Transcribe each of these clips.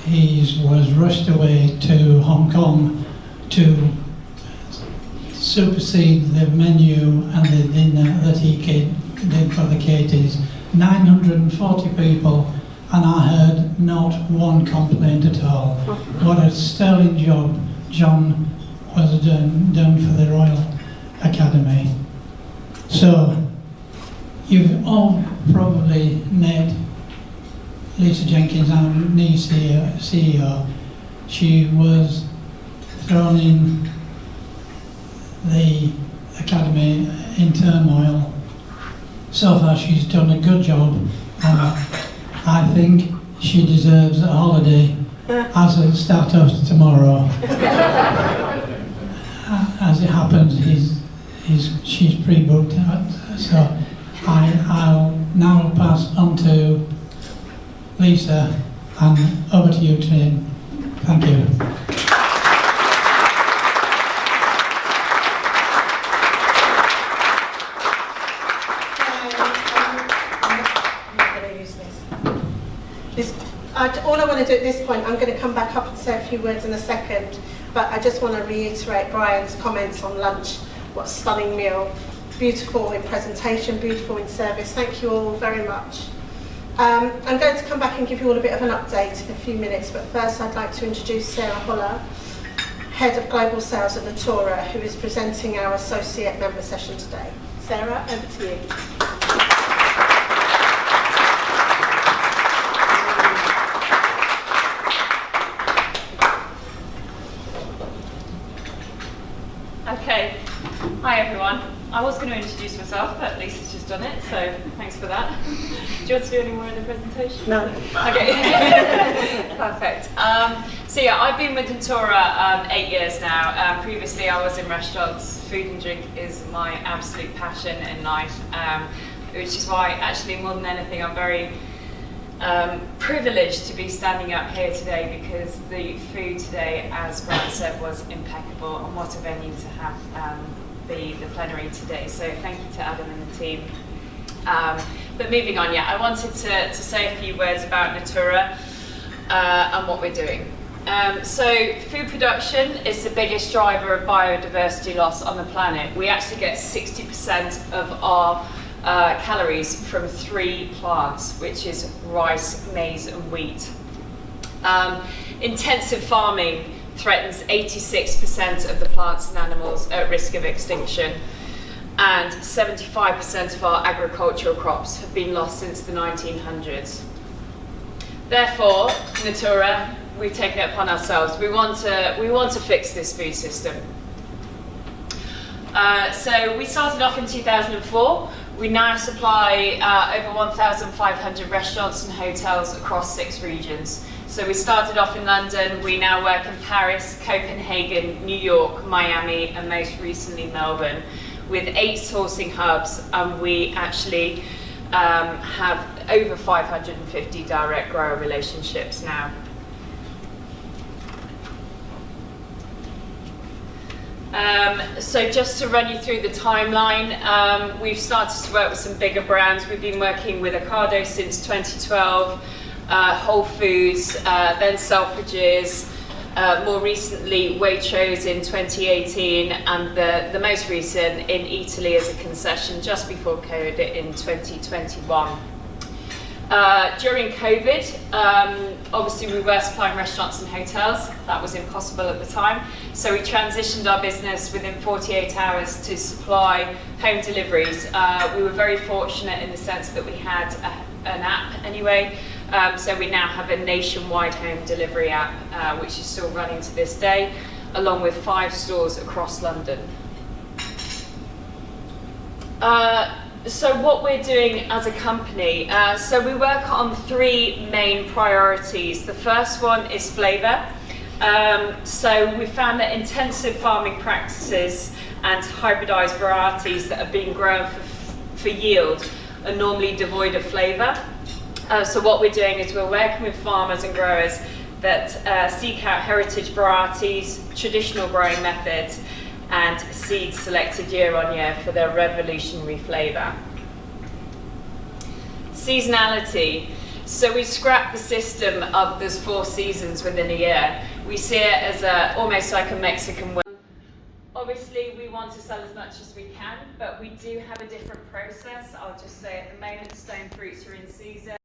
he was rushed away to Hong Kong to supersede the menu and the dinner that he did for the Katies. 940 people, and I heard not one complaint at all. What a sterling job John was done for the Royal Academy. So, you've all probably met Lisa Jenkins, our new CEO. She was thrown in the Academy in turmoil. So far she's done a good job, and I think she deserves a holiday as a start of tomorrow. As it happens, she's pre-booked, so I'll now pass on to Lisa, and over to you, Trine. Thank you. All I want to do at this point, I'm going to come back up and say a few words in a second, but I just want to reiterate Brian's comments on lunch. What a stunning meal. Beautiful in presentation, beautiful in service. Thank you all very much. I'm going to come back and give you all a bit of an update in a few minutes, but first I'd like to introduce Sarah Holah, Head of Global Sales at Natoora, who is presenting our Associate Member Session today. Sarah, over to you. Okay, hi everyone. I was going to introduce myself, but Lisa's just done it, so thanks for that. Do you want to do any more in the presentation? No. Okay, perfect. So yeah, I've been with Natoora 8 years now. Previously I was in restaurants. Food and drink is my absolute passion in life, which is why actually more than anything I'm very privileged to be standing up here today, because the food today, as Brian said, was impeccable, and what a venue to have the plenary today. So thank you to Adam and the team. But moving on, I wanted to say a few words about Natoora and what we're doing. So food production is the biggest driver of biodiversity loss on the planet. We actually get 60% of our calories from 3 plants, which is rice, maize and wheat. Intensive farming threatens 86% of the plants and animals at risk of extinction, and 75% of our agricultural crops have been lost since the 1900s. Therefore, Natoora, we've taken it upon ourselves. We want to fix this food system. So we started off in 2004. We now supply over 1,500 restaurants and hotels across 6 regions. So we started off in London, we now work in Paris, Copenhagen, New York, Miami, and most recently Melbourne, with 8 sourcing hubs, and we actually have over 550 direct grower relationships now. So just to run you through the timeline, we've started to work with some bigger brands. We've been working with Ocado since 2012, Whole Foods, then Selfridges, more recently Waitrose in 2018, and the most recent in Italy as a concession just before COVID in 2021. During COVID, obviously we were supplying restaurants and hotels. That was impossible at the time. So we transitioned our business within 48 hours to supply home deliveries. We were very fortunate in the sense that we had an app anyway. So we now have a nationwide home delivery app, which is still running to this day, along with 5 stores across London. So what we're doing as a company, so we work on 3 main priorities. The first one is flavour. So we found that intensive farming practices and hybridised varieties that are being grown for yield are normally devoid of flavour. So what we're doing is we're working with farmers and growers that seek out heritage varieties, traditional growing methods, and seeds selected year on year for their revolutionary flavour. Seasonality. So we scrapped the system of there's 4 seasons within a year. We see it as almost like a Mexican way. Obviously, we want to sell as much as we can, but we do have a different process. I'll just say at the moment, stone fruits are in season.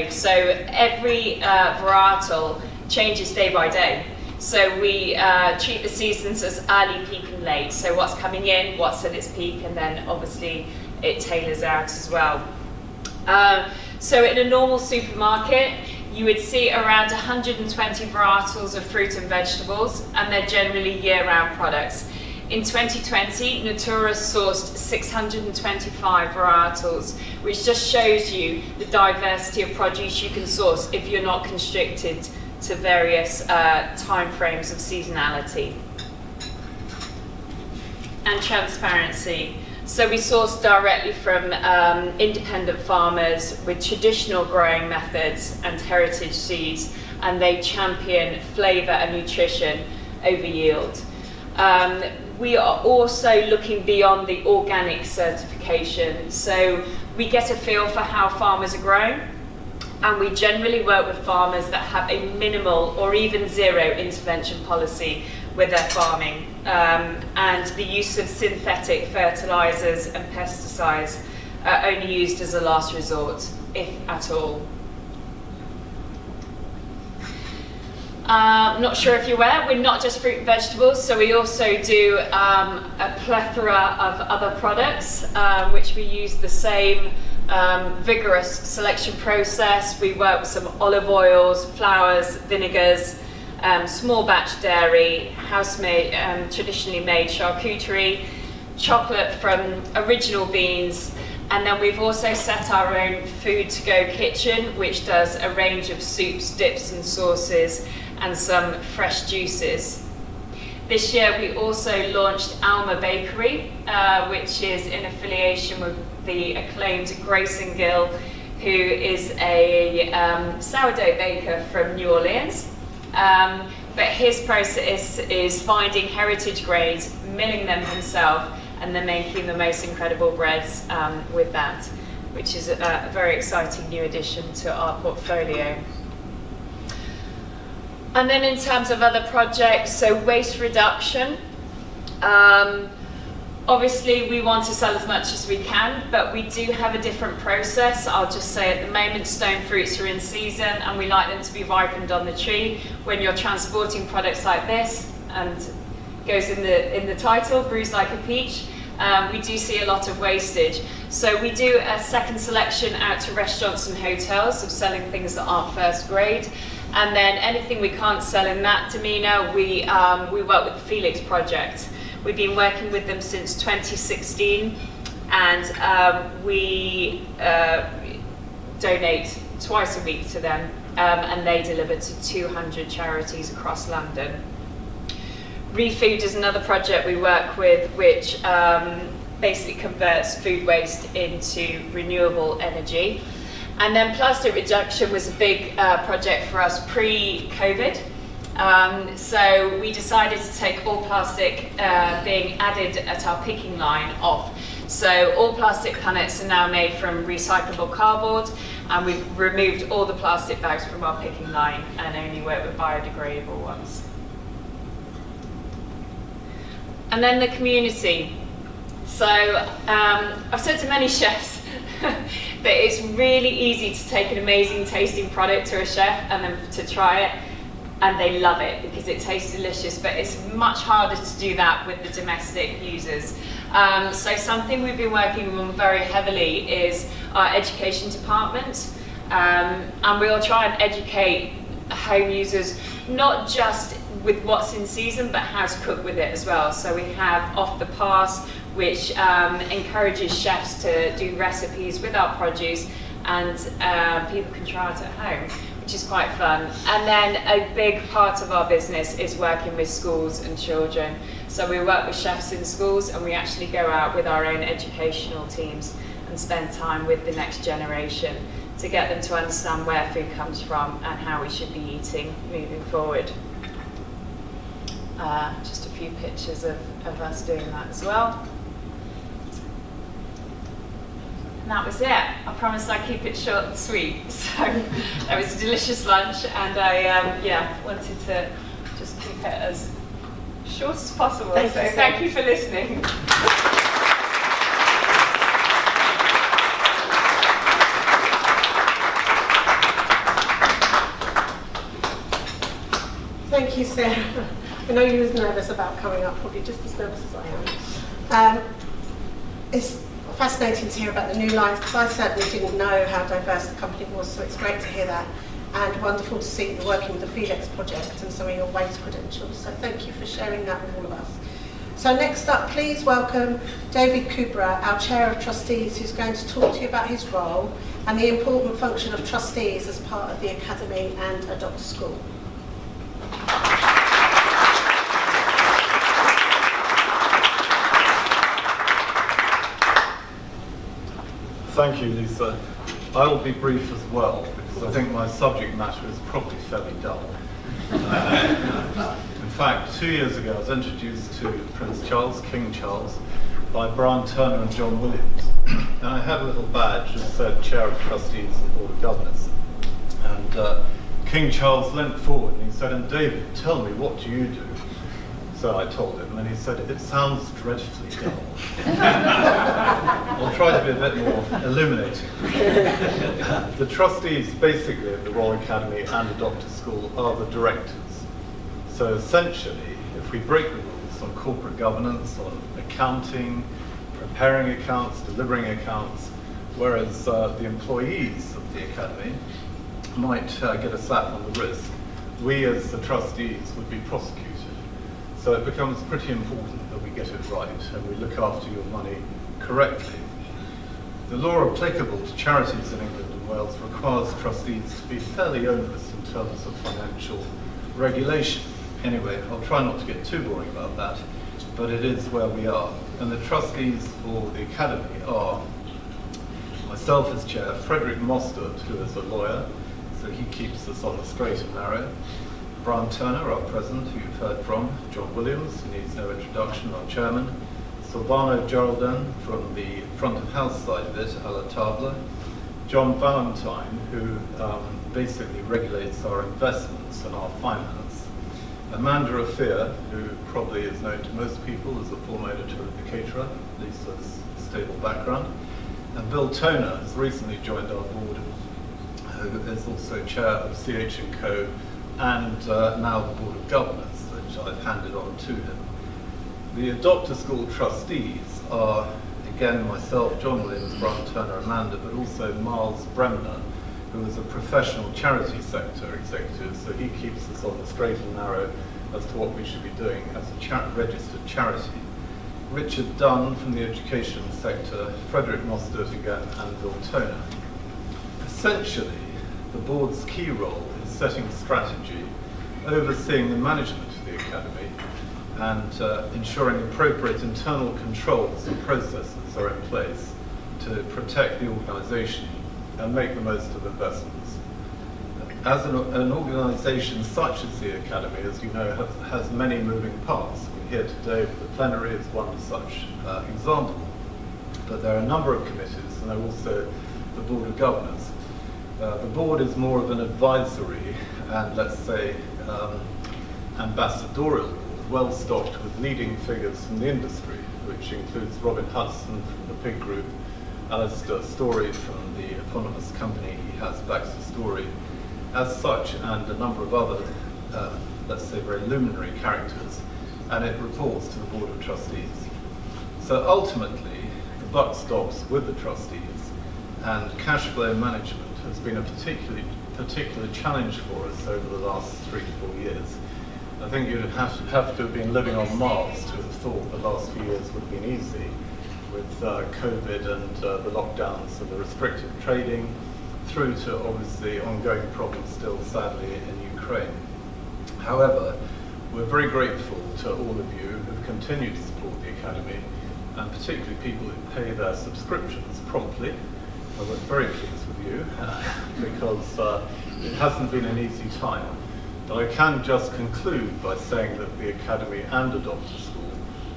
So every varietal changes day by day. So we treat the seasons as early, peak and late. So what's coming in, what's at its peak, and then obviously it tailors out as well. So in a normal supermarket, you would see around 120 varietals of fruit and vegetables, and they're generally year-round products. In 2020, Natoora sourced 625 varietals, which just shows you the diversity of produce you can source if you're not constricted to various time frames of seasonality. And transparency. So we source directly from independent farmers with traditional growing methods and heritage seeds, and they champion flavour and nutrition over yield. We are also looking beyond the organic certification. So we get a feel for how farmers are growing, and we generally work with farmers that have a minimal or even zero intervention policy with their farming, and the use of synthetic fertilizers and pesticides are only used as a last resort, if at all. I'm not sure if you're aware, we're not just fruit and vegetables, so we also do a plethora of other products, which we use the same vigorous selection process. We work with some olive oils, flours, vinegars, small batch dairy, house-made, traditionally made charcuterie, chocolate from original beans, and then we've also set our own food-to-go kitchen, which does a range of soups, dips and sauces, and some fresh juices. This year we also launched Alma Bakery, which is in affiliation with the acclaimed Grayson Gill, who is a sourdough baker from New Orleans. But his process is finding heritage grains, milling them himself, and then making the most incredible breads with that, which is a very exciting new addition to our portfolio. And then in terms of other projects, so waste reduction. Obviously we want to sell as much as we can, but we do have a different process. I'll just say at the moment stone fruits are in season and we like them to be ripened on the tree. When you're transporting products like this, and goes in the title, bruised like a peach, we do see a lot of wastage. So we do a second selection out to restaurants and hotels of selling things that aren't first grade. And then anything we can't sell in that demeanour, we work with the Felix Project. We've been working with them since 2016, and we donate twice a week to them, and they deliver to 200 charities across London. Refood is another project we work with, which basically converts food waste into renewable energy. And then plastic reduction was a big project for us pre-COVID. So we decided to take all plastic being added at our picking line off. So all plastic pallets are now made from recyclable cardboard, and we've removed all the plastic bags from our picking line and only work with biodegradable ones. And then the community. So I've said to many chefs that it's really easy to take an amazing tasting product to a chef and then to try it, and they love it because it tastes delicious, but it's much harder to do that with the domestic users. So something we've been working on very heavily is our education department, and we'll try and educate home users not just with what's in season, but how to cook with it as well. So we have Off the Pass, which encourages chefs to do recipes with our produce, and people can try it at home, which is quite fun. And then a big part of our business is working with schools and children. So we work with chefs in schools, and we actually go out with our own educational teams and spend time with the next generation to get them to understand where food comes from and how we should be eating moving forward. Just a few pictures of us doing that as well. And that was it. I promised I'd keep it short and sweet. So it was a delicious lunch, and I wanted to just keep it as short as possible. Thank you for listening. Thank you, Sarah. I know you was nervous about coming up, probably just as nervous as I am. It's fascinating to hear about the new lines, because I certainly didn't know how diverse the company was, so it's great to hear that. And wonderful to see you working with the Felix project and some of your waste credentials. So thank you for sharing that with all of us. So next up, please welcome David Coubrough, our Chair of Trustees, who's going to talk to you about his role and the important function of trustees as part of the Academy and a doctor school. Thank you, Lisa. I will be brief as well, because I think my subject matter is probably fairly dull. In fact, 2 years ago I was introduced to Prince Charles, King Charles, by Brian Turner and John Williams. And I had a little badge that said Chair of Trustees and Board of Governors. And King Charles leant forward and he said, "And David, tell me, what do you do?" So I told him, and he said, "It sounds dreadfully dull." I'll try to be a bit more illuminating. The trustees, basically, of the Royal Academy and the Doctor School are the directors. So essentially, if we break the rules on corporate governance, on accounting, preparing accounts, delivering accounts, whereas the employees of the Academy might get a slap on the wrist, we as the trustees would be prosecuted. So it becomes pretty important that we get it right and we look after your money correctly. The law applicable to charities in England and Wales requires trustees to be fairly onerous in terms of financial regulation. Anyway, I'll try not to get too boring about that, but it is where we are. And the trustees for the Academy are myself as chair, Frederick Mostert, who is a lawyer, so he keeps us on the straight and narrow. Brian Turner, our president, who you've heard from. John Williams, who needs no introduction, our chairman. Silvano Geraldine from the front of house side of it, a la table. John Valentine, who basically regulates our investments and our finance. Amanda Afir, who probably is known to most people as a former editor of The Caterer, at least has a stable background. And Bill Toner has recently joined our board, who is also chair of CH&Co and now the Board of Governors, which I've handed on to him. The Doctor School trustees are, again, myself, John Williams, Brian Turner, Amanda, but also Miles Bremner, who is a professional charity sector executive, so he keeps us on the straight and narrow as to what we should be doing as a registered charity. Richard Dunn from the education sector, Frederick Mostert again, and Bill Toner. Essentially, the board's key role is setting strategy, overseeing the management of the Academy, and ensuring appropriate internal controls and processes are in place to protect the organisation and make the most of investments. As an organisation such as the Academy, as you know, has many moving parts. We're here today with the Plenary as one such example. But there are a number of committees, and there are also the Board of Governors. The board is more of an advisory and, let's say, ambassadorial board, well stocked with leading figures from the industry, which includes Robin Hudson from the Pig Group, Alistair Storey from the eponymous company he has, Baxter Storey, as such, and a number of other, let's say, very luminary characters, and it reports to the Board of Trustees. So ultimately, the buck stops with the trustees, and cash flow management has been a particular challenge for us over the last 3 to 4 years. I think you'd have to have been living on Mars to have thought the last few years would have been easy, with COVID and the lockdowns and the restricted trading, through to obviously ongoing problems still sadly in Ukraine. However, we're very grateful to all of you who've continued to support the Academy, and particularly people who pay their subscriptions promptly. I was very pleased with you because it hasn't been an easy time. But I can just conclude by saying that the Academy and the Doctor School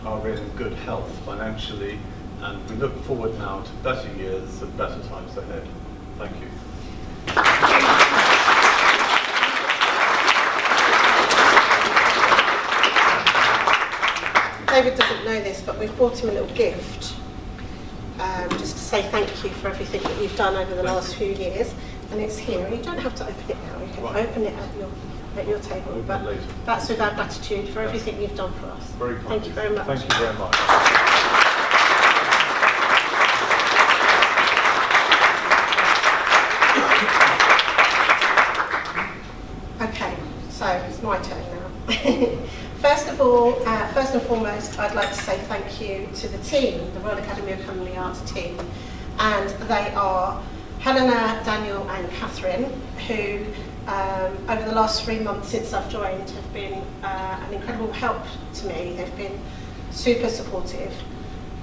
are in good health financially and we look forward now to better years and better times ahead. Thank you. David doesn't know this, but we've brought him a little gift, just to say thank you for everything that you've done over the last few years. And it's here. You don't have to open it now. You can open it at your table. But that's with our gratitude for everything you've done for us. Very kind. Thank you very much. Thank you very much. Okay, so it's my turn now. First and foremost, I'd like to say thank you to the team, the Royal Academy of Culinary Arts team, and they are Helena, Daniel and Catherine, who over the last 3 months since I've joined have been an incredible help to me. They've been super supportive,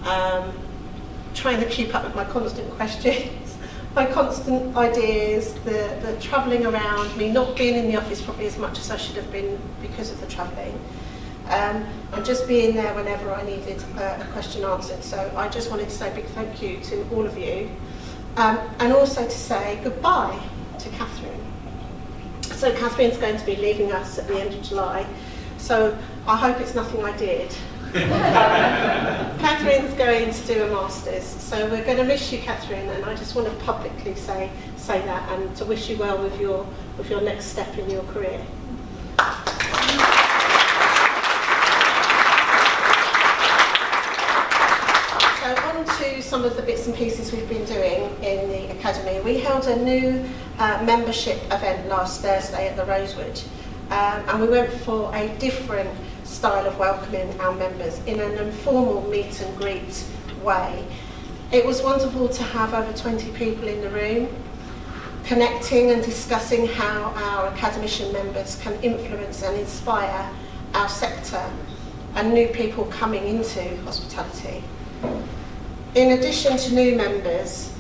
trying to keep up with my constant questions, my constant ideas, the travelling around, me not being in the office probably as much as I should have been because of the travelling, and just being there whenever I needed a question answered. So I just wanted to say a big thank you to all of you, and also to say goodbye to Catherine. So Catherine's going to be leaving us at the end of July, so I hope it's nothing I did. Catherine's going to do a Masters, so we're going to miss you, Catherine, and I just want to publicly say that, and to wish you well with your next step in your career. So on to some of the bits and pieces we've been doing in the Academy. We held a new membership event last Thursday at the Rosewood, and we went for a different style of welcoming our members in an informal meet and greet way. It was wonderful to have over 20 people in the room, connecting and discussing how our academician members can influence and inspire our sector and new people coming into hospitality. In addition to new members,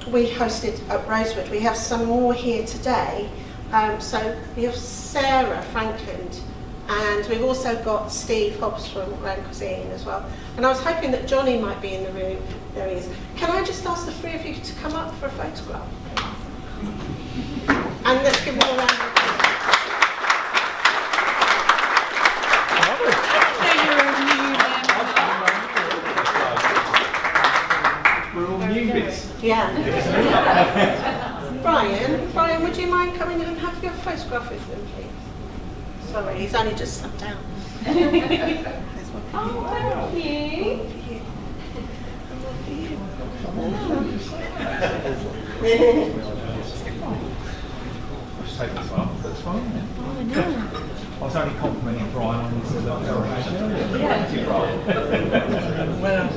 we hosted at Rosewood. We have some more here today. So we have Sarah Frankland, and we've also got Steve Hobbs from Grand Cuisine as well. And I was hoping that Johnny might be in the room. There he is. Can I just ask the three of you to come up for a photograph? And let's give them a round of applause. We're all newbies. Yeah. Brian, would you mind coming in and have your photograph with them, please? Sorry, he's only just sat down. There's one for you. Oh, thank you. Just take this off, that's fine. Oh, no. I was only complimenting Brian on his presentation. Thank you, Brian. Well,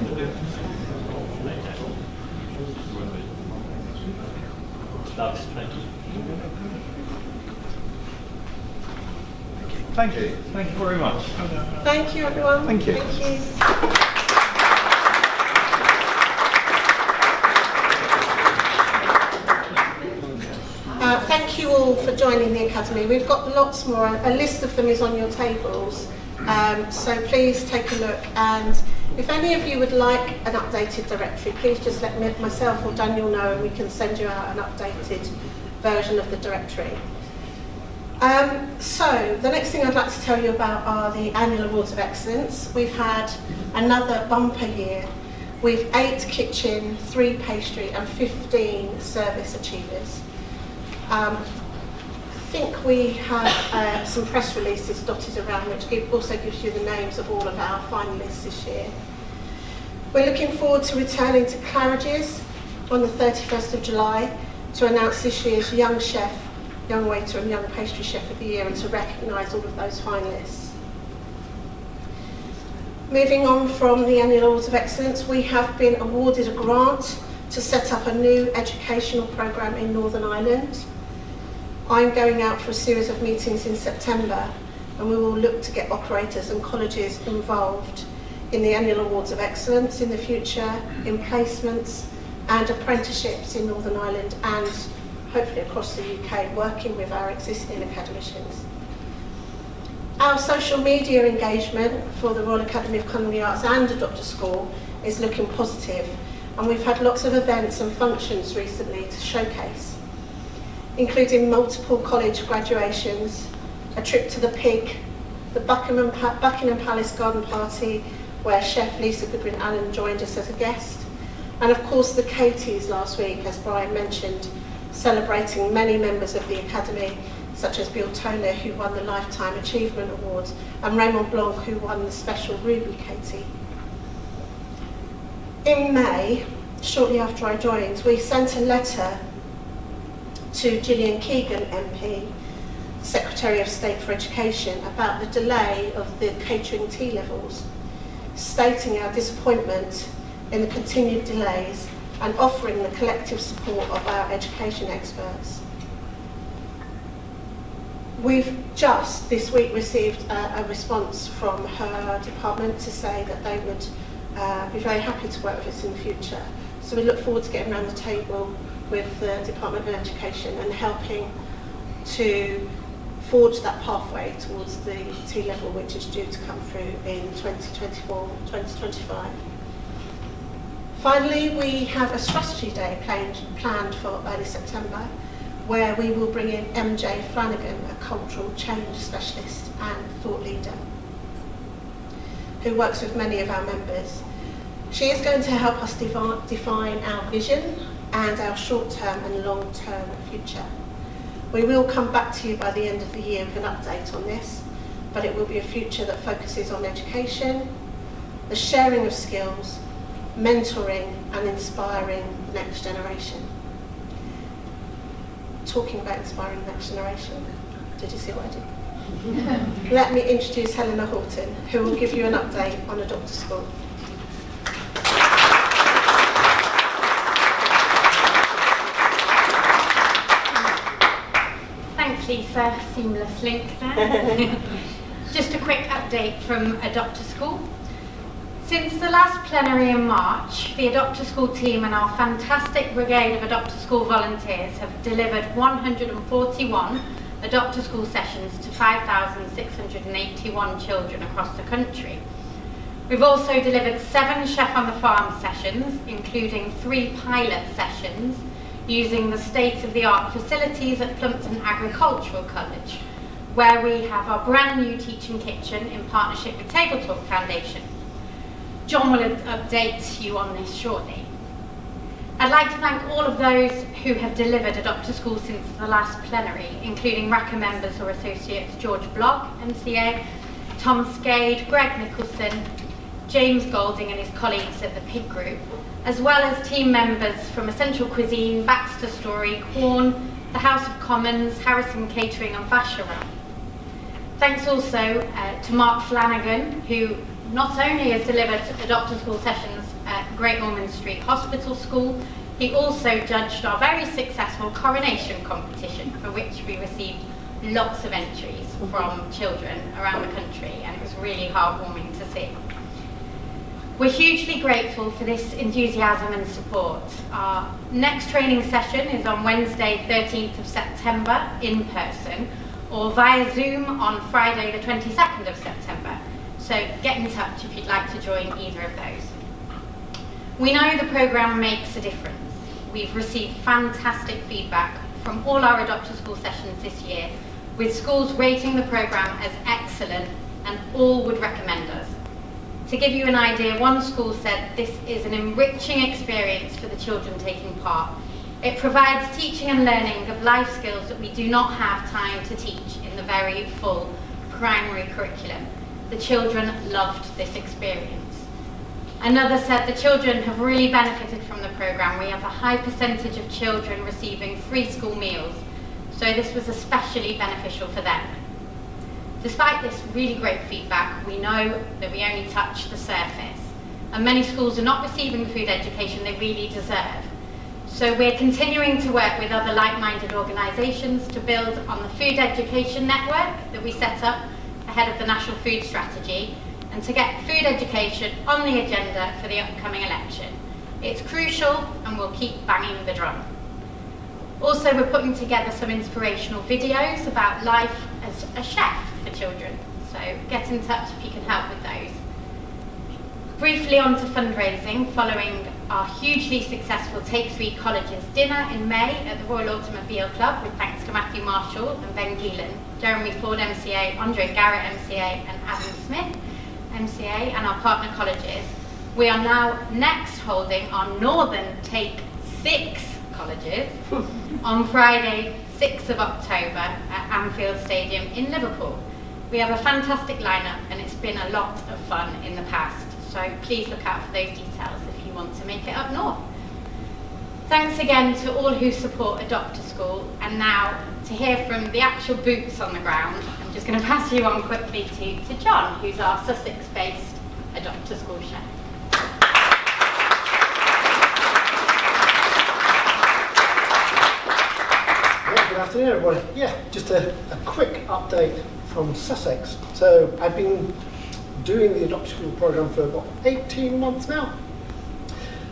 Thank you. thank you. Thank you very much. Thank you, everyone. Thank you. Thank you. Thank you all for joining the Academy. We've got lots more. A list of them is on your tables. So please take a look. And if any of you would like an updated directory, please just let myself or Daniel know, and we can send you out an updated version of the directory. So the next thing I'd like to tell you about are the annual Awards of Excellence. We've had another bumper year with 8 kitchen, 3 pastry and 15 service achievers. I think we have some press releases dotted around which also gives you the names of all of our finalists this year. We're looking forward to returning to Claridge's on the 31st of July to announce this year's Young Chef, Young Waiter and Young Pastry Chef of the Year, and to recognise all of those finalists. Moving on from the Annual Awards of Excellence, we have been awarded a grant to set up a new educational programme in Northern Ireland. I'm going out for a series of meetings in September, and we will look to get operators and colleges involved in the Annual Awards of Excellence in the future, in placements and apprenticeships in Northern Ireland and hopefully across the UK, working with our existing academicians. Our social media engagement for the Royal Academy of Culinary Arts and the Doctor School is looking positive, and we've had lots of events and functions recently to showcase, including multiple college graduations, a trip to the Pig, the Buckingham Palace garden party where Chef Lisa Goodwin Allen joined us as a guest, and of course the Katies last week, as Brian mentioned, celebrating many members of the Academy, such as Bill Toner, who won the Lifetime Achievement Award, and Raymond Blanc, who won the Special Ruby Katie. In May, shortly after I joined, we sent a letter to Gillian Keegan MP, Secretary of State for Education, about the delay of the catering T-levels, stating our disappointment in the continued delays and offering the collective support of our education experts. We've just this week received a response from her department to say that they would be very happy to work with us in the future. So we look forward to getting around the table with the Department of Education and helping to forge that pathway towards the T-level, which is due to come through in 2024-2025. Finally, we have a strategy day planned for early September, where we will bring in MJ Flanagan, a cultural change specialist and thought leader, who works with many of our members. She is going to help us define our vision and our short-term and long-term future. We will come back to you by the end of the year with an update on this, but it will be a future that focuses on education, the sharing of skills, mentoring and inspiring the next generation. Talking about inspiring the next generation, did you see what I did? Let me introduce Helena Houghton, who will give you an update on Adopt a School. Thanks, Lisa. Seamless link there. Just a quick update from Adopt a School. Since the last plenary in March, the Adopt a School team and our fantastic brigade of Adopt a School volunteers have delivered 141 Adopt a School sessions to 5,681 children across the country. We've also delivered 7 Chef on the Farm sessions, including 3 pilot sessions, using the state-of-the-art facilities at Plumpton Agricultural College, where we have our brand new teaching kitchen in partnership with Table Talk Foundation. John will update you on this shortly. I'd like to thank all of those who have delivered Adopt a School since the last plenary, including RACA members or associates George Block, MCA, Tom Skade, Greg Nicholson, James Golding and his colleagues at the Pig Group, as well as team members from Essential Cuisine, Baxter Story, Quorn, the House of Commons, Harrison Catering and Vacheron. Thanks also to Mark Flanagan, who not only has delivered Adopt a School sessions at Great Ormond Street Hospital School, he also judged our very successful coronation competition, for which we received lots of entries from children around the country, and it was really heartwarming to see. We're hugely grateful for this enthusiasm and support. Our next training session is on Wednesday, 13th of September in person, or via Zoom on Friday, the 22nd of September. So get in touch if you'd like to join either of those. We know the programme makes a difference. We've received fantastic feedback from all our Adopt a School sessions this year, with schools rating the programme as excellent and all would recommend us. To give you an idea, one school said this is an enriching experience for the children taking part. It provides teaching and learning of life skills that we do not have time to teach in the very full primary curriculum. The children loved this experience. Another said the children have really benefited from the programme. We have a high percentage of children receiving free school meals, so this was especially beneficial for them. Despite this really great feedback, we know that we only touch the surface, and many schools are not receiving the food education they really deserve. So we're continuing to work with other like-minded organisations to build on the food education network that we set up ahead of the National Food Strategy, and to get food education on the agenda for the upcoming election. It's crucial, and we'll keep banging the drum. Also, we're putting together some inspirational videos about life as a chef for children, so get in touch if you can help with those. Briefly on to fundraising, following our hugely successful Take 3 Colleges dinner in May at the Royal Automobile Club, with thanks to Matthew Marshall and Ben Geelan, Jeremy Ford MCA, Andre Garrett MCA and Adam Smith MCA, and our partner colleges. We are now next holding our Northern Take 6 Colleges on Friday 6th of October at Anfield Stadium in Liverpool. We have a fantastic lineup and it's been a lot of fun in the past, so please look out for those details if you want to make it up north. Thanks again to all who support Adopt a School, and now to hear from the actual boots on the ground, I'm just going to pass you on quickly to John, who's our Sussex-based Adopt a School chef. Good afternoon, everybody. Yeah, just a quick update from Sussex. So I've been doing the Adopt a School programme for about 18 months now.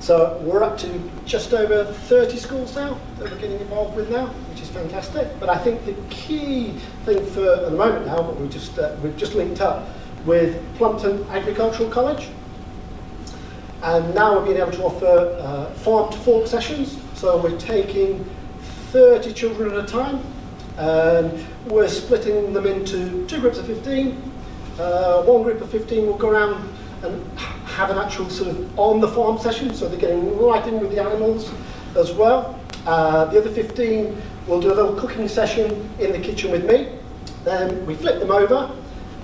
So we're up to just over 30 schools now that we're getting involved with now, which is fantastic. But I think the key thing for at the moment now, we've just linked up with Plumpton Agricultural College, and now we're being able to offer farm to fork sessions. So we're taking 30 children at a time, and we're splitting them into two groups of 15. One group of 15 will go around and have an actual sort of on the farm session, so they're getting right in with the animals as well. The other 15 will do a little cooking session in the kitchen with me. Then we flip them over,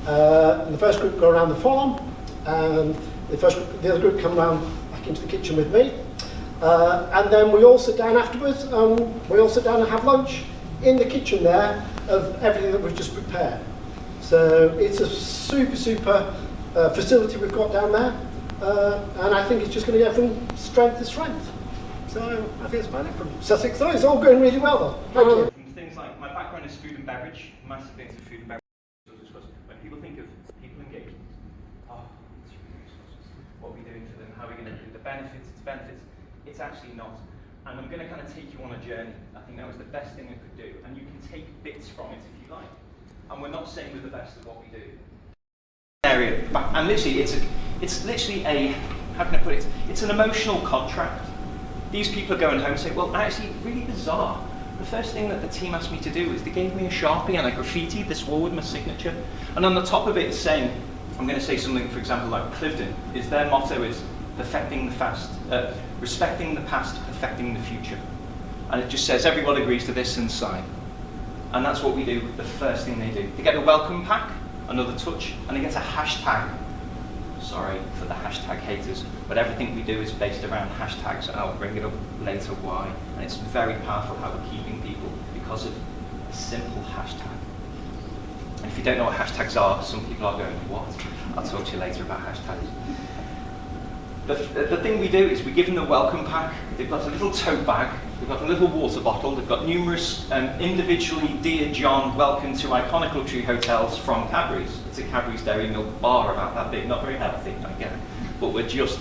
and the first group go around the farm, and the other group come around back into the kitchen with me. And then we all sit down afterwards, we all sit down and have lunch in the kitchen there of everything that we've just prepared. So it's a super facility we've got down there, and I think it's just going to go from strength to strength. So I think it's about it from Sussex. So it's all going really well though. Thank you. From things like, my background is food and beverage, massively into food and beverage. When people think of people engagement, it's what are we doing for them, how are we going to do the benefits, it's actually not. And I'm going to kind of take you on a journey. I think that was the best thing I could do, and you can take bits from it if you like. And we're not saying we're the best at what we do. Area, and literally, it's literally a, how can I put it? It's an emotional contract. These people are going home and say, well, actually, really bizarre. The first thing that the team asked me to do is they gave me a Sharpie and I graffitied this wall with my signature. And on the top of it, it's saying, I'm going to say something, for example, like Clifton, is their motto is respecting the past, perfecting the future. And it just says, everyone agrees to this and sign. And that's what we do, the first thing they do. They get a welcome pack, another touch, and they get a hashtag. Sorry for the hashtag haters, but everything we do is based around hashtags, and I'll bring it up later why. And it's very powerful how we're keeping people because of a simple hashtag. And if you don't know what hashtags are, some people are going, what? I'll talk to you later about hashtags. The thing we do is we give them the welcome pack. They've got a little tote bag, they've got a little water bottle, they've got numerous individually, dear John, welcome to Iconical Tree Hotels from Cadbury's. It's a Cadbury's Dairy Milk bar about that big, not very healthy, I get it. But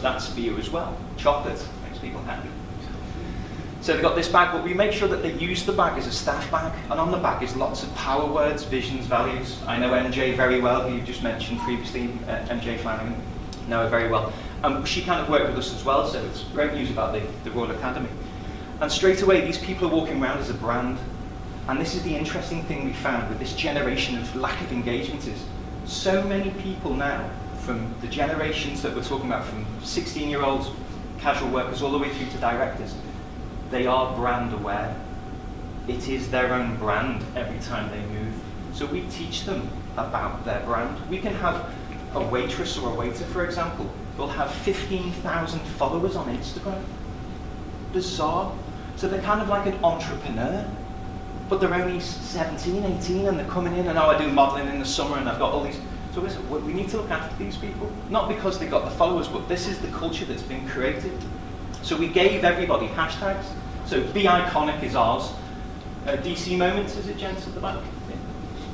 that's for you as well. Chocolate makes people happy. So they've got this bag, but we make sure that they use the bag as a staff bag, and on the bag is lots of power words, visions, values. I know MJ very well, who you just mentioned previously, MJ Flanagan, know her very well. She kind of worked with us as well, so it's great news about the Royal Academy. And straight away, these people are walking around as a brand. And this is the interesting thing we found with this generation of lack of engagement is so many people now, from the generations that we're talking about, from 16-year-olds, casual workers, all the way through to directors, they are brand aware. It is their own brand every time they move. So we teach them about their brand. We can have a waitress or a waiter, for example, will have 15,000 followers on Instagram. Bizarre. So they're kind of like an entrepreneur, but they're only 17, 18, and they're coming in, and now I do modeling in the summer, and I've got all these. So we need to look after these people, not because they got the followers, but this is the culture that's been created. So we gave everybody hashtags. So Be Iconic is ours. DC Moments, is it, gents, at the back? Yeah.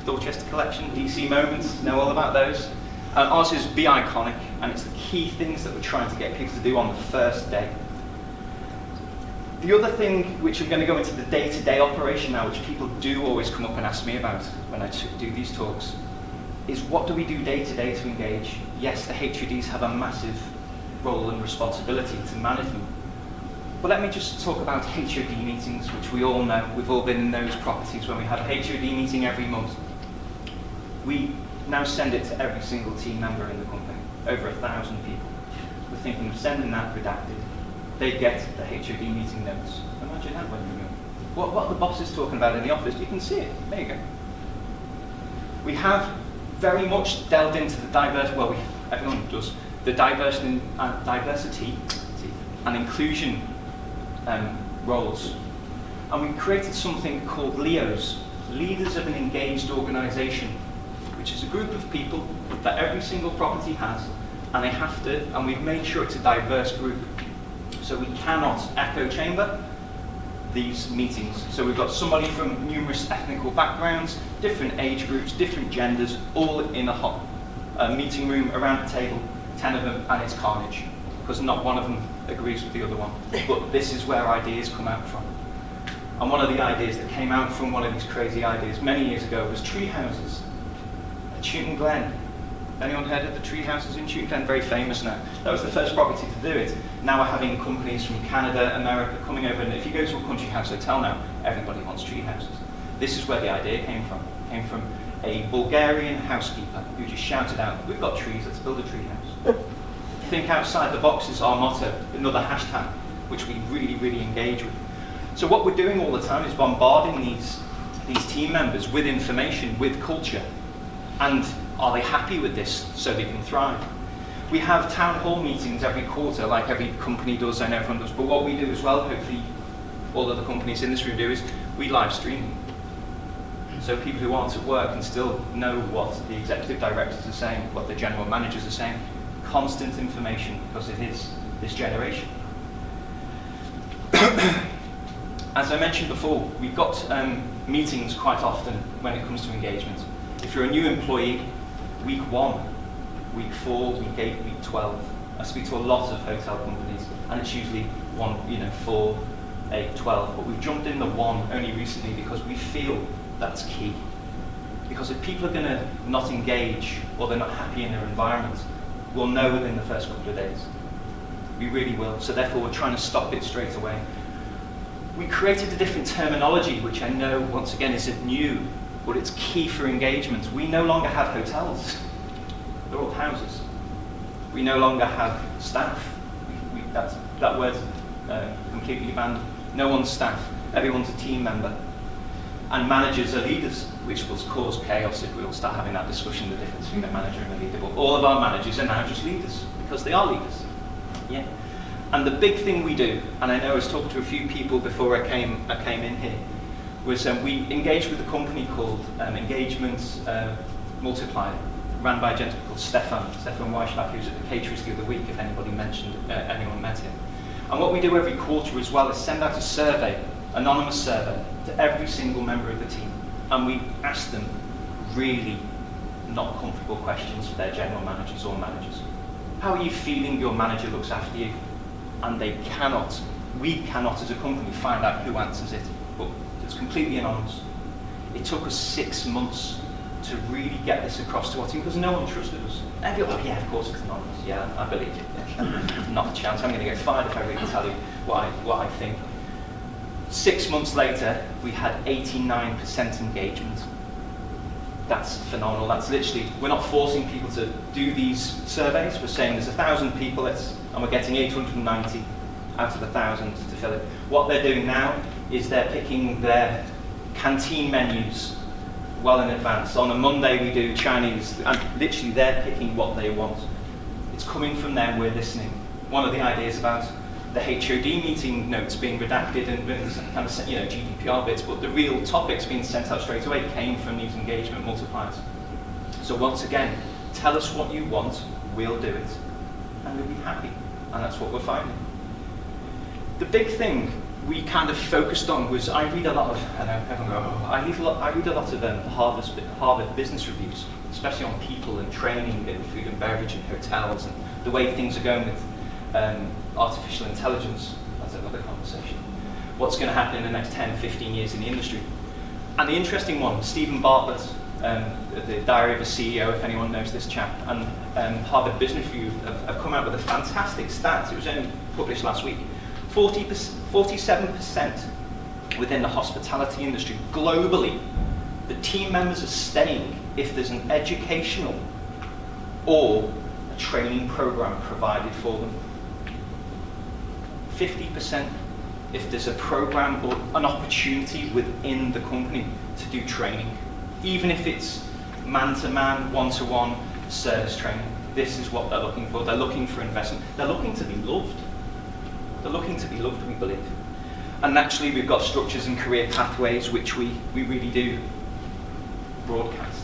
Dorchester Collection, DC Moments, know all about those. Ours is Be Iconic, and it's the key things that we're trying to get kids to do on the first day. The other thing, which I'm going to go into the day-to-day operation now, which people do always come up and ask me about when I do these talks, is what do we do day-to-day to engage? Yes, the HUDs have a massive role and responsibility to manage them. But let me just talk about HOD meetings, which we all know. We've all been in those properties when we have a HOD meeting every month. We now send it to every single team member in the company, over 1,000 people. We're thinking of sending that redacted. They get the HOD meeting notes. Imagine that when you go. What the boss is talking about in the office, you can see it. There you go. We have very much delved into the everyone does, the diversity and inclusion roles. And we created something called LEOs, Leaders of an Engaged Organisation, which is a group of people that every single property has, and they have to, and we've made sure it's a diverse group. So we cannot echo chamber these meetings. So we've got somebody from numerous ethnical backgrounds, different age groups, different genders, all in a meeting room around the table, 10 of them, and it's carnage, because not one of them agrees with the other one. But this is where ideas come out from. And one of the ideas that came out from one of these crazy ideas many years ago was tree houses at Houghton Glen. Anyone heard of the tree houses in Houghton Glen? Very famous now. That was the first property to do it. Now we're having companies from Canada, America coming over, and if you go to a country house hotel now, everybody wants tree houses. This is where the idea came from. It came from a Bulgarian housekeeper who just shouted out, "We've got trees, let's build a tree house." Think outside the box is our motto, another hashtag, which we really, really engage with. So what we're doing all the time is bombarding these team members with information, with culture, and are they happy with this so they can thrive? We have town hall meetings every quarter, like every company does and everyone does, but what we do as well, hopefully all of the companies in this room do, is we live stream. So people who aren't at work can still know what the executive directors are saying, what the general managers are saying. Constant information, because it is this generation. As I mentioned before, we've got meetings quite often when it comes to engagement. If you're a new employee, week 1, week 4, week 8, week 12. I speak to a lot of hotel companies, and it's usually 4, 8, 12. But we've jumped in the 1 only recently because we feel that's key. Because if people are going to not engage or they're not happy in their environment, we'll know within the first couple of days. We really will. So therefore, we're trying to stop it straight away. We created a different terminology, which I know, once again, isn't new, but it's key for engagement. We no longer have hotels. They're all houses. We no longer have staff. That word's completely banned. No one's staff. Everyone's a team member. And managers are leaders, which will cause chaos if we all start having that discussion, the difference between a manager and a leader. But all of our managers are now just leaders, because they are leaders. Yeah. And the big thing we do, and I know I was talking to a few people before I came in here, was we engaged with a company called Engagement Multiplier, ran by a gentleman called Stefan Weisbach, who was at the Caterers the other week, if anyone met him. And what we do every quarter as well is send out a survey, anonymous survey, to every single member of the team. And we ask them really not comfortable questions for their general managers or managers. How are you feeling your manager looks after you? And we cannot as a company find out who answers it, but it's completely anonymous. It took us 6 months to really get this across to our team because no one trusted us. And they'd be like, yeah, of course it's anonymous. Yeah, I believe it. Yeah. Not a chance. I'm going to get fired if I really tell you what I think. 6 months later, we had 89% engagement. That's phenomenal. That's literally, we're not forcing people to do these surveys. We're saying there's 1,000 people, and we're getting 890 out of 1,000 to fill it. What they're doing now is they're picking their canteen menus well in advance. On a Monday we do Chinese, and literally they're picking what they want. It's coming from them, we're listening. One of the ideas about the HOD meeting notes being redacted and kind of, GDPR bits, but the real topics being sent out straight away came from these engagement multipliers. So once again, tell us what you want, we'll do it, and you'll be happy. And that's what we're finding. The big thing we kind of focused on was, I read a lot of Harvard Business Reviews, especially on people and training and food and beverage and hotels and the way things are going with artificial intelligence. That's another conversation. What's going to happen in the next 10, 15 years in the industry? And the interesting one, Stephen Bartlett, the Diary of a CEO, if anyone knows this chap, and Harvard Business Review have come out with a fantastic stat. It was only published last week. 47% within the hospitality industry globally, the team members are staying if there's an educational or a training program provided for them. 50% if there's a program or an opportunity within the company to do training, even if it's man-to-man, one-to-one service training. This is what they're looking for. They're looking for investment. They're looking to be loved. They're looking to be loved, we believe. And naturally, we've got structures and career pathways, which we really do broadcast.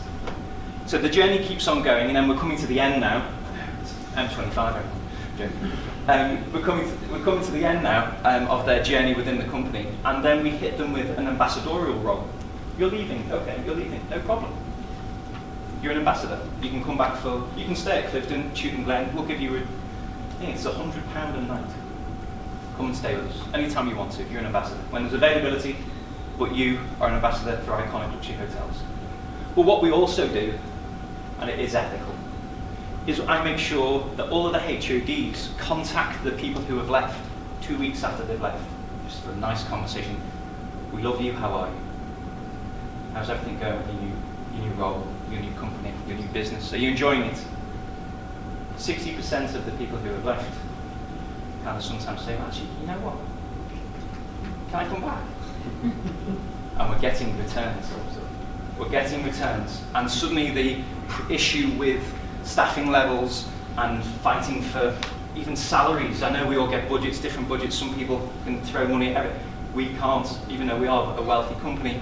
So the journey keeps on going, and then we're coming to the end now. It's M25, we're coming to the end now of their journey within the company, and then we hit them with an ambassadorial role. You're leaving, okay, you're leaving, no problem. You're an ambassador. You can come back you can stay at Clifton, Houghton Glen. We'll give you I think it's £100 a night. Come and stay with us anytime you want to. You're an ambassador. When there's availability, but you are an ambassador for iconic luxury hotels. But what we also do, and it is ethical, is I make sure that all of the HODs contact the people who have left 2 weeks after they've left, just for a nice conversation. We love you, how are you? How's everything going with your new role, your new company, your new business? Are you enjoying it? 60% of the people who have left kind of sometimes say, well, actually, you know what? Can I come back? And we're getting returns. We're getting returns. And suddenly the issue with staffing levels and fighting for even salaries. I know we all get budgets, different budgets. Some people can throw money at it. We can't, even though we are a wealthy company.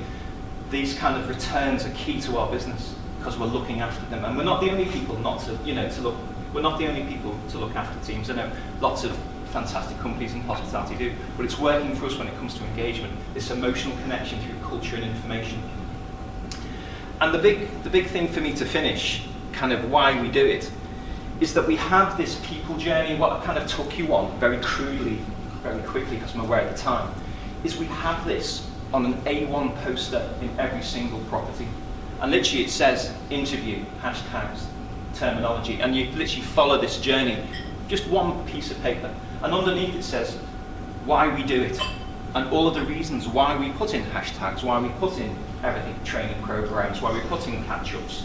These kind of returns are key to our business because we're looking after them. And we're not the only people we're not the only people to look after teams. I know lots of fantastic companies in hospitality do, but it's working for us when it comes to engagement, this emotional connection through culture and information. And the big thing for me to finish, kind of why we do it, is that we have this people journey. What I kind of took you on very crudely, very quickly, because I'm aware of the time, is we have this on an A1 poster in every single property. And literally it says interview, hashtags, terminology, and you literally follow this journey, just one piece of paper. And underneath it says why we do it, and all of the reasons why we put in hashtags, why we put in everything, training programs, why we put in catch-ups.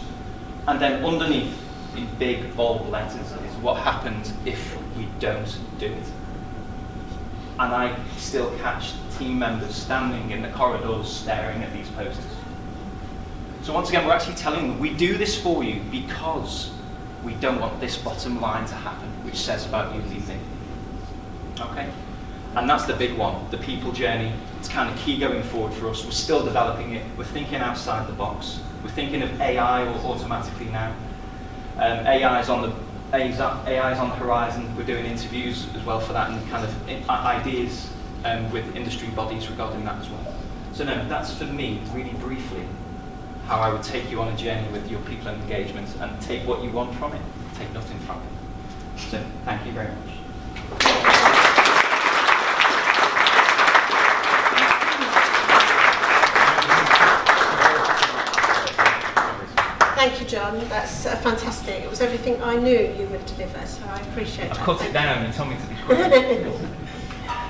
And then underneath, in big, bold letters, is what happens if we don't do it. And I still catch team members standing in the corridors staring at these posters. So once again, we're actually telling them, we do this for you because we don't want this bottom line to happen, which says about you leaving. Okay? And that's the big one, the people journey. It's kind of key going forward for us. We're still developing it. We're thinking outside the box. We're thinking of AI or automatically now. AI is on the horizon. We're doing interviews as well for that, and kind of ideas with industry bodies regarding that as well. So no, that's for me, really briefly, how I would take you on a journey with your people and engagement and take what you want from it, take nothing from it. So thank you very much. Thank you, John. That's fantastic. It was everything I knew you would deliver, so I appreciate that. I cut it down and told me to be quick.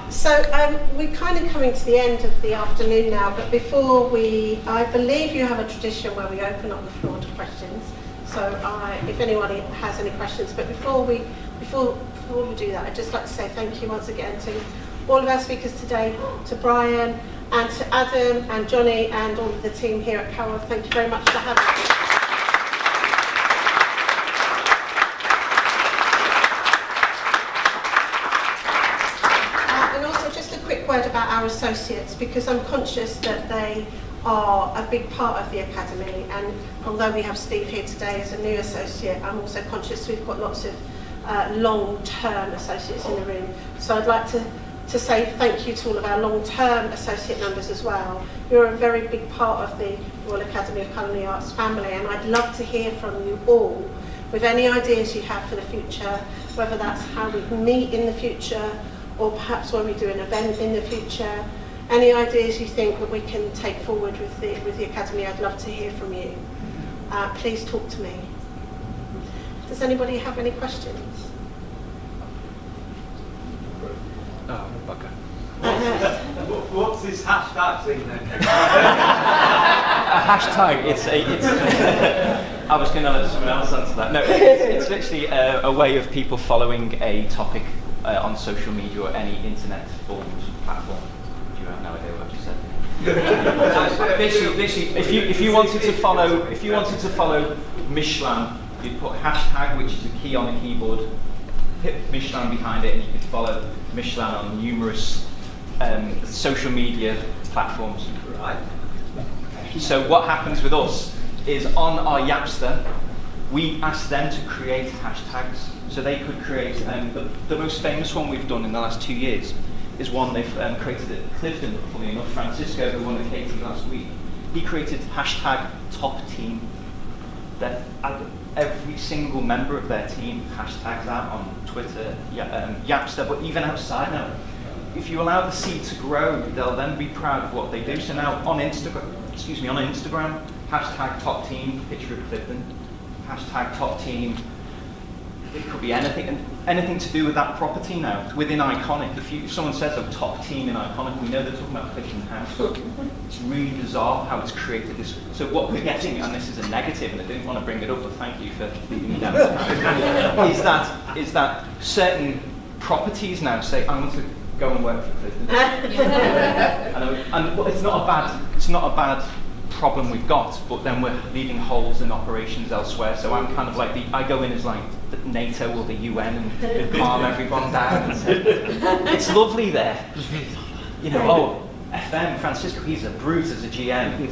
So we're kind of coming to the end of the afternoon now, but before I believe you have a tradition where we open up the floor to questions. So if anyone has any questions, but before we do that, I'd just like to say thank you once again to all of our speakers today, to Brian and to Adam and Johnny and all of the team here at Coworth. Thank you very much for having us. About our associates, because I'm conscious that they are a big part of the Academy, and although we have Steve here today as a new associate, I'm also conscious we've got lots of long-term associates in the room. So I'd like to say thank you to all of our long-term associate members as well. You're a very big part of the Royal Academy of Culinary Arts family, and I'd love to hear from you all with any ideas you have for the future, whether that's how we meet in the future, or perhaps when we do an event in the future. Any ideas you think that we can take forward with the Academy, I'd love to hear from you. please talk to me. Does anybody have any questions? Oh, bugger. What's this hashtag thing then? A hashtag, it's I was going to let someone else answer that. No, it's literally a way of people following a topic on social media or any internet formed platform. You have no idea what I just said. Literally, if you wanted to follow Michelin, you'd put hashtag, which is a key on a keyboard, hit Michelin behind it, and you could follow Michelin on numerous social media platforms. Right. So what happens with us is on our Yapster, we ask them to create hashtags. So they could create, the most famous one we've done in the last 2 years is one they've created at Clifton, funny enough. Francisco, who won the KT last week, he created hashtag top team. That every single member of their team hashtags that on Twitter, Yapster, but even outside now. If you allow the seed to grow, they'll then be proud of what they do. So now on Instagram, hashtag top team, picture of Clifton, hashtag top team. It could be anything to do with that property now. Within Iconic, if someone says a top team in Iconic, we know they're talking about Clifton House. It's really bizarre how it's created this. So what we're getting, and this is a negative, and I didn't want to bring it up, but thank you for leading me down. is that certain properties now say, I want to go and work for Clifton. and it's not a bad problem we've got, but then we're leaving holes in operations elsewhere. So I'm kind of like I go in as like the NATO or the UN and calm everyone down and say, it's lovely there. You know, FM, Francisco, he's a brute as a GM,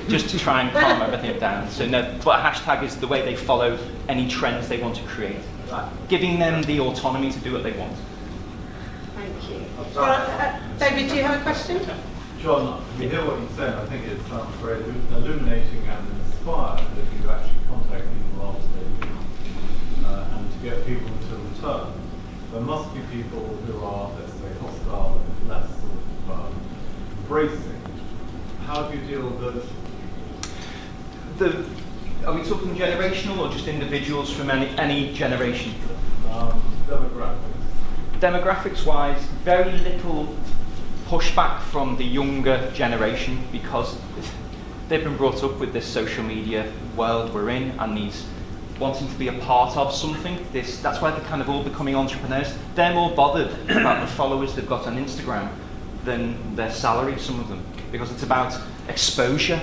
just to try and calm everything down. So no, but a hashtag is the way they follow any trends they want to create, giving them the autonomy to do what they want. Thank you. David, do you have a question? John, we hear what you're saying. I think it sounds very illuminating and inspired that you actually contact people after they leave and to get people to return. There must be people who are, let's say, hostile and less sort of embracing. How do you deal with those? Are we talking generational or just individuals from any generation? Demographics. Demographics-wise, very little pushback from the younger generation because they've been brought up with this social media world we're in and these wanting to be a part of something. That's why they're kind of all becoming entrepreneurs. They're more bothered about the followers they've got on Instagram than their salary, some of them, because it's about exposure,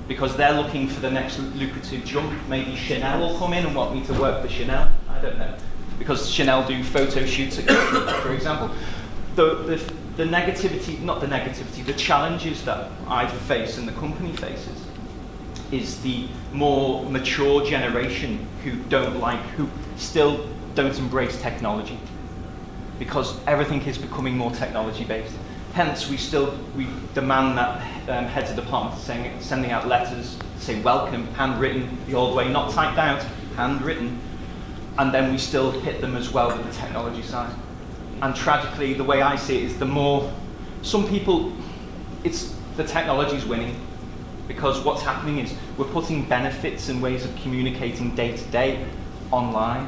because they're looking for the next lucrative jump. Maybe Chanel will come in and want me to work for Chanel. I don't know. Because Chanel do photo shoots, for example. The negativity, not the negativity, the challenges that I face and the company faces is the more mature generation who still don't embrace technology because everything is becoming more technology based. Hence, we demand that heads of departments sending out letters to say welcome, handwritten the old way, not typed out, handwritten, and then we still hit them as well with the technology side. And tragically, the way I see it is some people, it's the technology's winning because what's happening is we're putting benefits and ways of communicating day to day online.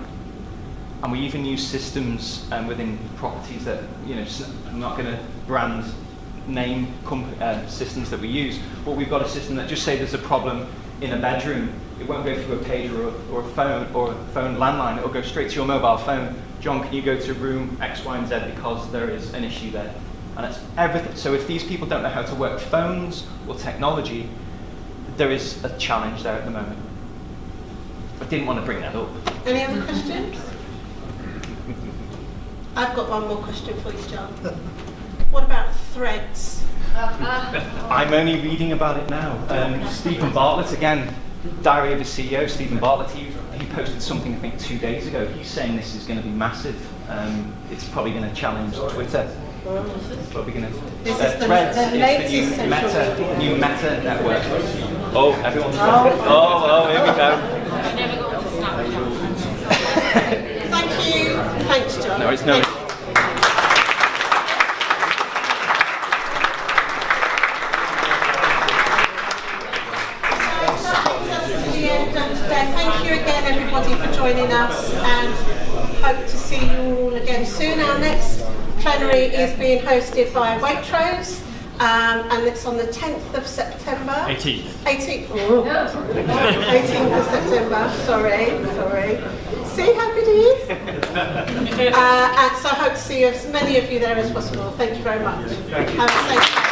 And we even use systems within properties that, I'm not going to brand name systems that we use, but we've got a system that just say there's a problem in a bedroom, it won't go through a pager or a phone landline, it'll go straight to your mobile phone. John, can you go to room X, Y, and Z because there is an issue there? And it's everything. So if these people don't know how to work phones or technology, there is a challenge there at the moment. I didn't want to bring that up. Any other questions? I've got one more question for you, John. What about threads? I'm only reading about it now. Stephen Bartlett, again, Diary of a CEO, Stephen Bartlett, he posted something I think 2 days ago. He's saying this is going to be massive. It's probably going to challenge Twitter. It's probably going to Threads. The latest It's the new Meta network. Oh, everyone's here we go. Thank you. Thanks, John. No, it's no. So that brings us to the end joining us, and hope to see you all again soon. Our next plenary is being hosted by Waitrose, and it's on the 10th of September. 18th. 18th. Oh. 18th of September. Sorry. See how good he is? And so I hope to see as many of you there as possible. Thank you very much. Have a safe